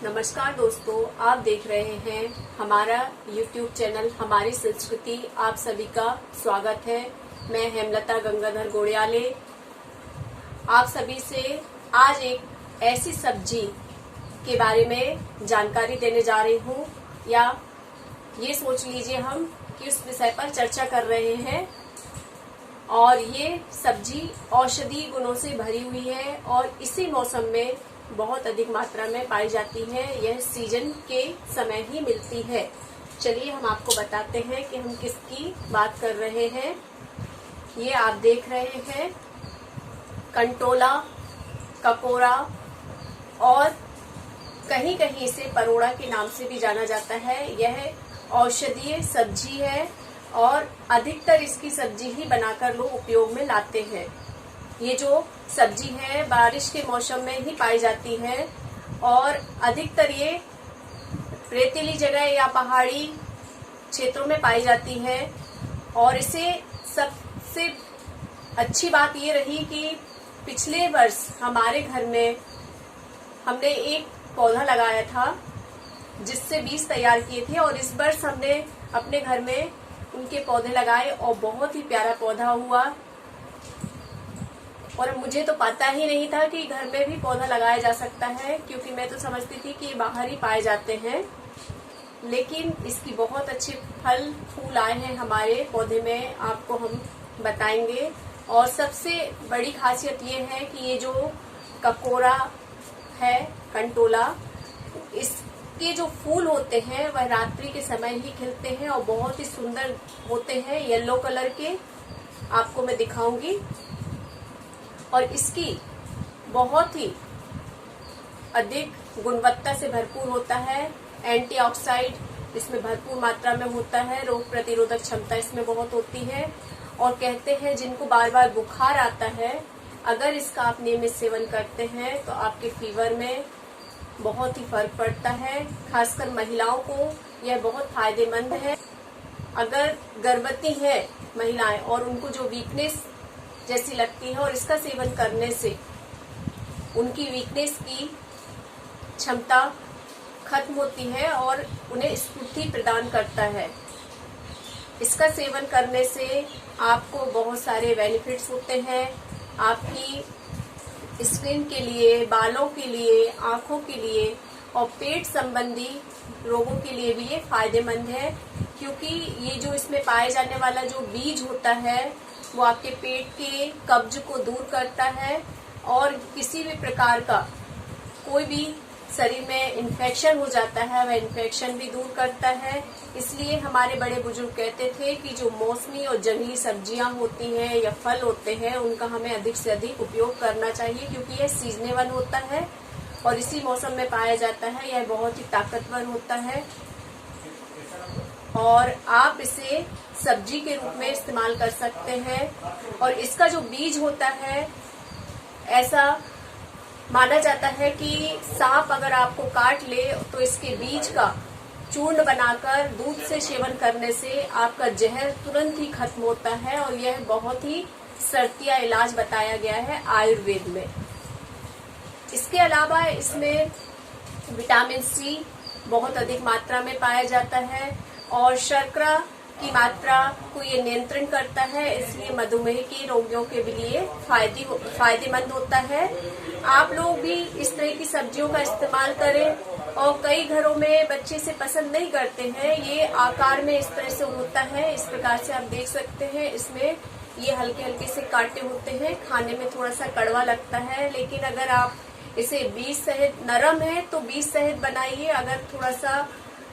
नमस्कार दोस्तों, आप देख रहे हैं हमारा YouTube चैनल हमारी संस्कृति। आप सभी का स्वागत है। मैं हेमलता गंगाधर गोड़ियाले आप सभी से आज एक ऐसी सब्जी के बारे में जानकारी देने जा रही हूँ, या ये सोच लीजिए हम कि उस विषय पर चर्चा कर रहे हैं। और ये सब्जी औषधीय गुणों से भरी हुई है और इसी मौसम में बहुत अधिक मात्रा में पाई जाती है। यह सीजन के समय ही मिलती है। चलिए हम आपको बताते हैं कि हम किसकी बात कर रहे हैं। ये आप देख रहे हैं कंटोला, ककोरा और कहीं कहीं इसे परोड़ा के नाम से भी जाना जाता है। यह औषधीय सब्जी है और अधिकतर इसकी सब्जी ही बनाकर लोग उपयोग में लाते हैं। ये जो सब्जी है बारिश के मौसम में ही पाई जाती है और अधिकतर ये रेतीली जगह या पहाड़ी क्षेत्रों में पाई जाती है। और इसे सबसे अच्छी बात ये रही कि पिछले वर्ष हमारे घर में हमने एक पौधा लगाया था जिससे बीज तैयार किए थे, और इस वर्ष हमने अपने घर में उनके पौधे लगाए और बहुत ही प्यारा पौधा हुआ। और मुझे तो पता ही नहीं था कि घर में भी पौधा लगाया जा सकता है, क्योंकि मैं तो समझती थी कि बाहर ही पाए जाते हैं। लेकिन इसकी बहुत अच्छे फल फूल आए हैं हमारे पौधे में, आपको हम बताएंगे। और सबसे बड़ी खासियत ये है कि ये जो ककोरा है, कंटोला, इसके जो फूल होते हैं वह रात्रि के समय ही खिलते हैं और बहुत ही सुंदर होते हैं, येलो कलर के। आपको मैं दिखाऊंगी। और इसकी बहुत ही अधिक गुणवत्ता से भरपूर होता है। एंटीऑक्सीडेंट इसमें भरपूर मात्रा में होता है। रोग प्रतिरोधक क्षमता इसमें बहुत होती है। और कहते हैं जिनको बार बार बुखार आता है, अगर इसका आप नियमित सेवन करते हैं तो आपके फीवर में बहुत ही फर्क पड़ता है। खासकर महिलाओं को यह बहुत फायदेमंद है। अगर गर्भवती है महिलाएं और उनको जो वीकनेस जैसी लगती है, और इसका सेवन करने से उनकी वीकनेस की क्षमता खत्म होती है और उन्हें स्फूर्ति प्रदान करता है। इसका सेवन करने से आपको बहुत सारे बेनिफिट्स होते हैं। आपकी स्किन के लिए, बालों के लिए, आंखों के लिए और पेट संबंधी रोगों के लिए भी ये फायदेमंद है, क्योंकि ये जो इसमें पाए जाने वाला जो बीज होता है वो आपके पेट के कब्ज को दूर करता है और किसी भी प्रकार का कोई भी शरीर में इन्फेक्शन हो जाता है वह इन्फेक्शन भी दूर करता है। इसलिए हमारे बड़े बुजुर्ग कहते थे कि जो मौसमी और जंगली सब्जियां होती हैं या फल होते हैं उनका हमें अधिक से अधिक उपयोग करना चाहिए, क्योंकि यह सीजनेबल होता है और इसी मौसम में पाया जाता है। यह बहुत ही ताकतवर होता है और आप इसे सब्जी के रूप में इस्तेमाल कर सकते हैं। और इसका जो बीज होता है, ऐसा माना जाता है कि सांप अगर आपको काट ले तो इसके बीज का चूर्ण बनाकर दूध से सेवन करने से आपका जहर तुरंत ही खत्म होता है। और यह बहुत ही शर्तिया इलाज बताया गया है आयुर्वेद में। इसके अलावा इसमें विटामिन सी बहुत अधिक मात्रा में पाया जाता है और शर्करा की मात्रा को ये नियंत्रण करता है, इसलिए मधुमेह के रोगियों के लिए फायदेमंद होता है। आप लोग भी इस तरह की सब्जियों का इस्तेमाल करें। और कई घरों में बच्चे से पसंद नहीं करते हैं। ये आकार में इस तरह से होता है, इस प्रकार से आप देख सकते हैं। इसमें ये हल्के हल्के से कांटे होते हैं, खाने में थोड़ा सा कड़वा लगता है। लेकिन अगर आप इसे बीज सहित, नरम है तो बीज सहित बनाइए। अगर थोड़ा सा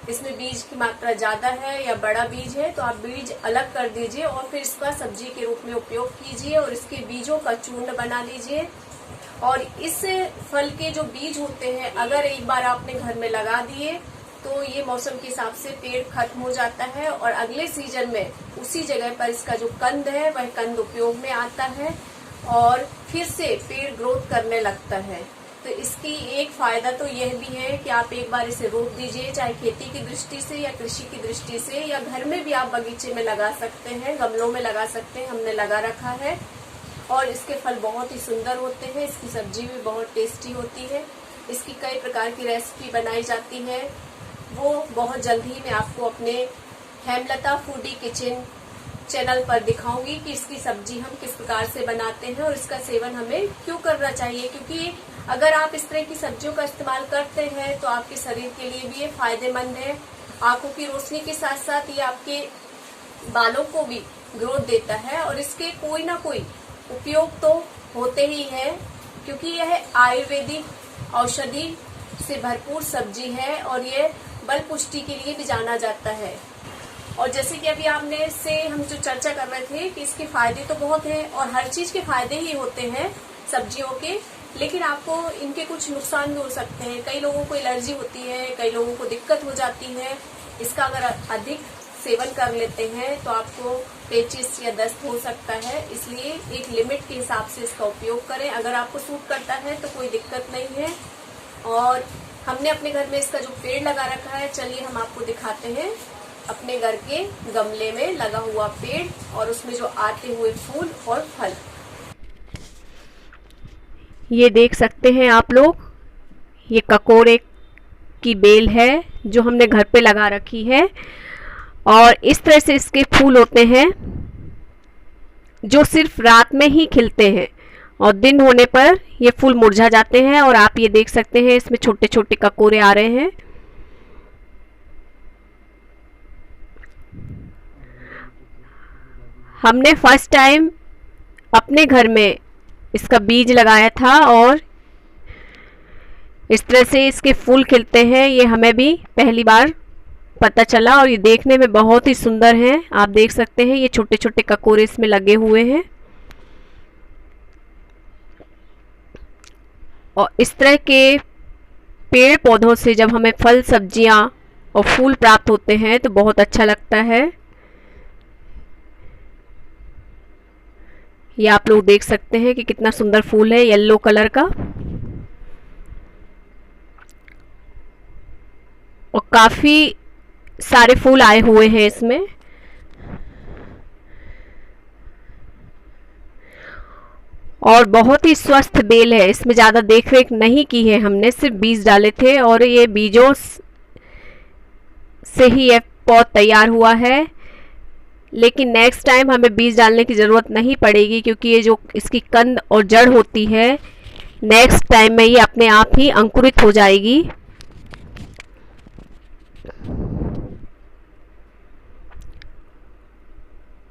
इसमें बीज की मात्रा ज्यादा है या बड़ा बीज है तो आप बीज अलग कर दीजिए और फिर इसका सब्जी के रूप में उपयोग कीजिए और इसके बीजों का चूर्ण बना लीजिए। और इस फल के जो बीज होते हैं अगर एक बार आपने घर में लगा दिए तो ये मौसम के हिसाब से पेड़ खत्म हो जाता है और अगले सीजन में उसी जगह पर इसका जो कंद है वह कंद उपयोग में आता है और फिर से पेड़ ग्रोथ करने लगता है। तो इसकी एक फायदा तो यह भी है कि आप एक बार इसे रोप दीजिए, चाहे खेती की दृष्टि से या कृषि की दृष्टि से, या घर में भी आप बगीचे में लगा सकते हैं, गमलों में लगा सकते हैं। हमने लगा रखा है और इसके फल बहुत ही सुंदर होते हैं। इसकी सब्जी भी बहुत टेस्टी होती है। इसकी कई प्रकार की रेसिपी बनाई जाती है, वो बहुत जल्द ही मैं आपको अपने हेमलता फूडी किचन चैनल पर दिखाऊंगी कि इसकी सब्जी हम किस प्रकार से बनाते हैं और इसका सेवन हमें क्यों करना चाहिए। क्योंकि अगर आप इस तरह की सब्जियों का इस्तेमाल करते हैं तो आपके शरीर के लिए भी ये फायदेमंद है। आंखों की रोशनी के साथ साथ ये आपके बालों को भी ग्रोथ देता है और इसके कोई ना कोई उपयोग तो होते ही हैं, क्योंकि यह आयुर्वेदिक औषधि से भरपूर सब्जी है और ये बल पुष्टि के लिए भी जाना जाता है। और जैसे कि अभी आपने से हम जो चर्चा कर रहे थे कि इसके फायदे तो बहुत हैं और हर चीज के फायदे ही होते हैं सब्जियों के, लेकिन आपको इनके कुछ नुकसान भी हो सकते हैं। कई लोगों को एलर्जी होती है, कई लोगों को दिक्कत हो जाती है। इसका अगर अधिक सेवन कर लेते हैं तो आपको पेचिस या दस्त हो सकता है, इसलिए एक लिमिट के हिसाब से इसका उपयोग करें। अगर आपको सूट करता है तो कोई दिक्कत नहीं है। और हमने अपने घर में इसका जो पेड़ लगा रखा है, चलिए हम आपको दिखाते हैं अपने घर के गमले में लगा हुआ पेड़ और उसमें जो आते हुए फूल और फल। ये देख सकते हैं आप लोग, ये ककोरे की बेल है जो हमने घर पे लगा रखी है और इस तरह से इसके फूल होते हैं जो सिर्फ रात में ही खिलते हैं और दिन होने पर ये फूल मुरझा जाते हैं। और आप ये देख सकते हैं इसमें छोटे छोटे ककोरे आ रहे हैं। हमने फर्स्ट टाइम अपने घर में इसका बीज लगाया था और इस तरह से इसके फूल खिलते हैं, ये हमें भी पहली बार पता चला और ये देखने में बहुत ही सुंदर हैं। आप देख सकते हैं ये छोटे छोटे ककोरे इसमें लगे हुए हैं और इस तरह के पेड़ पौधों से जब हमें फल सब्जियां और फूल प्राप्त होते हैं तो बहुत अच्छा लगता है। ये आप लोग देख सकते हैं कि कितना सुंदर फूल है, येलो कलर का, और काफ़ी सारे फूल आए हुए हैं इसमें। और बहुत ही स्वस्थ बेल है, इसमें ज़्यादा देख रेख नहीं की है हमने, सिर्फ बीज डाले थे और ये बीजों से ही ये पौध तैयार हुआ है। लेकिन नेक्स्ट टाइम हमें बीज डालने की ज़रूरत नहीं पड़ेगी, क्योंकि ये जो इसकी कंद और जड़ होती है नेक्स्ट टाइम में ये अपने आप ही अंकुरित हो जाएगी।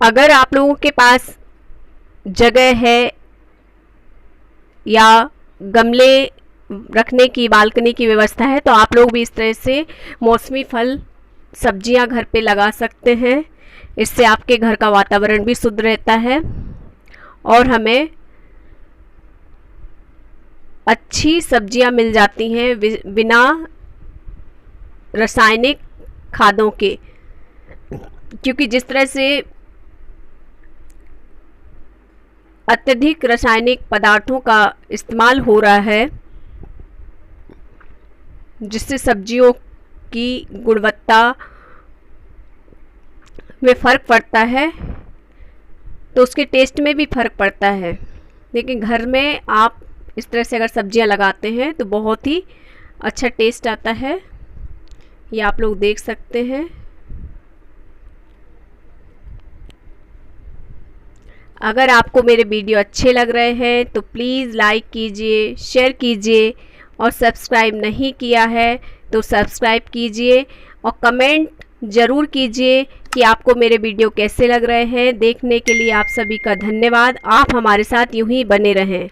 अगर आप लोगों के पास जगह है या गमले रखने की, बालकनी की व्यवस्था है तो आप लोग भी इस तरह से मौसमी फल सब्जियां घर पे लगा सकते हैं। इससे आपके घर का वातावरण भी शुद्ध रहता है और हमें अच्छी सब्जियां मिल जाती हैं बिना रासायनिक खादों के। क्योंकि जिस तरह से अत्यधिक रासायनिक पदार्थों का इस्तेमाल हो रहा है, जिससे सब्जियों की गुणवत्ता में फ़र्क पड़ता है तो उसके टेस्ट में भी फ़र्क पड़ता है। लेकिन घर में आप इस तरह से अगर सब्जियां लगाते हैं तो बहुत ही अच्छा टेस्ट आता है। ये आप लोग देख सकते हैं। अगर आपको मेरे वीडियो अच्छे लग रहे हैं तो प्लीज़ लाइक कीजिए, शेयर कीजिए और सब्सक्राइब नहीं किया है तो सब्सक्राइब कीजिए और कमेंट ज़रूर कीजिए कि आपको मेरे वीडियो कैसे लग रहे हैं। देखने के लिए आप सभी का धन्यवाद। आप हमारे साथ यूं ही बने रहें।